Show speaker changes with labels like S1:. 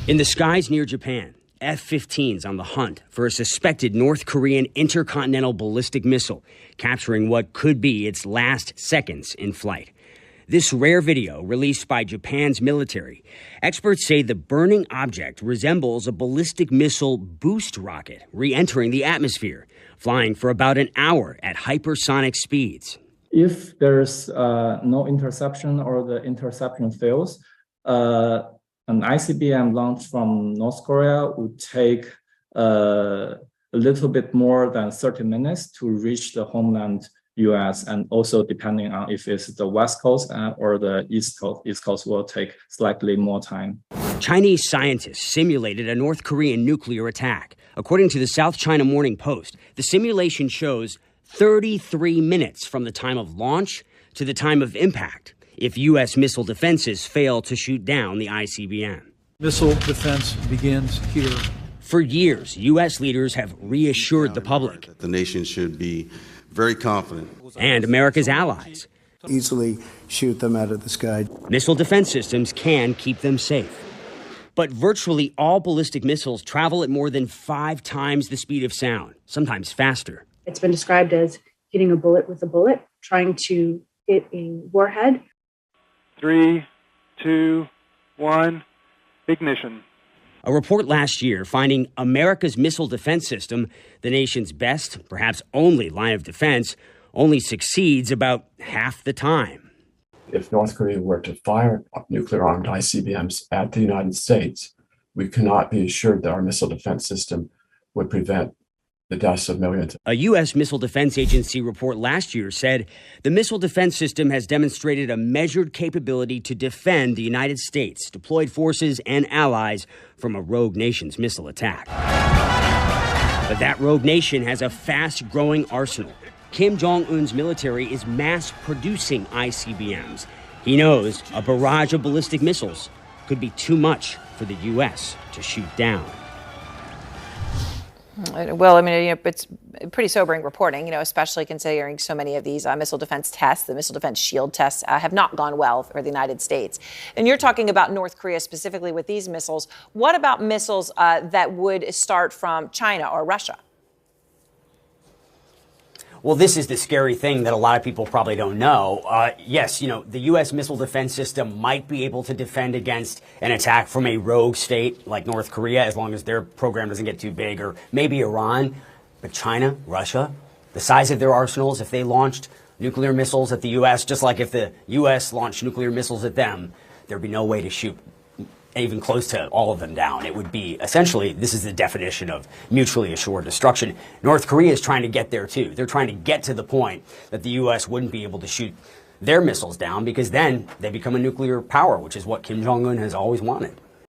S1: In the skies near Japan, F-15s on the hunt for a suspected North Korean intercontinental ballistic missile, capturing what could be its last seconds in flight. This rare video, released by Japan's military, experts say the burning object resembles a ballistic missile boost rocket re-entering the atmosphere, flying for about an hour at hypersonic speeds.
S2: If there's no interception or the interception fails, an ICBM launch from North Korea would take a little bit more than 30 minutes to reach the homeland US, and also depending on if it's the West Coast or the East Coast will take slightly more time.
S1: Chinese scientists simulated a North Korean nuclear attack. According to the South China Morning Post, the simulation shows 33 minutes from the time of launch to the time of impact if U.S. missile defenses fail to shoot down the ICBM.
S3: Missile defense begins here.
S1: For years, U.S. leaders have reassured the public.
S4: The nation should be very confident.
S1: And America's allies.
S5: Easily shoot them out of the sky.
S1: Missile defense systems can keep them safe. But virtually all ballistic missiles travel at more than 5 times the speed of sound, sometimes faster.
S6: It's been described as hitting a bullet with a bullet, trying to hit a warhead.
S7: 3, 2, 1, ignition.
S1: A report last year finding America's missile defense system, the nation's best, perhaps only line of defense, only succeeds about half the time.
S8: If North Korea were to fire nuclear-armed ICBMs at the United States, we cannot be assured that our missile defense system would prevent the deaths of millions.
S1: A U.S. Missile Defense Agency report last year said the missile defense system has demonstrated a measured capability to defend the United States, deployed forces, and allies from a rogue nation's missile attack. But that rogue nation has a fast-growing arsenal. Kim Jong-un's military is mass-producing ICBMs. He knows a barrage of ballistic missiles could be too much for the U.S. to shoot down.
S9: Well, I mean, it's pretty sobering reporting, especially considering so many of these missile defense tests, the missile defense shield tests, have not gone well for the United States. And you're talking about North Korea specifically with these missiles. What about missiles that would start from China or Russia?
S1: Well, this is the scary thing that a lot of people probably don't know. Yes, the U.S. missile defense system might be able to defend against an attack from a rogue state like North Korea, as long as their program doesn't get too big, or maybe Iran. But China, Russia, the size of their arsenals, if they launched nuclear missiles at the U.S., just like if the U.S. launched nuclear missiles at them, there'd be no way to shoot even close to all of them down. It would be essentially, this is the definition of mutually assured destruction. North Korea is trying to get there too. They're trying to get to the point that the U.S. wouldn't be able to shoot their missiles down, because then they become a nuclear power, which is what Kim Jong-un has always wanted.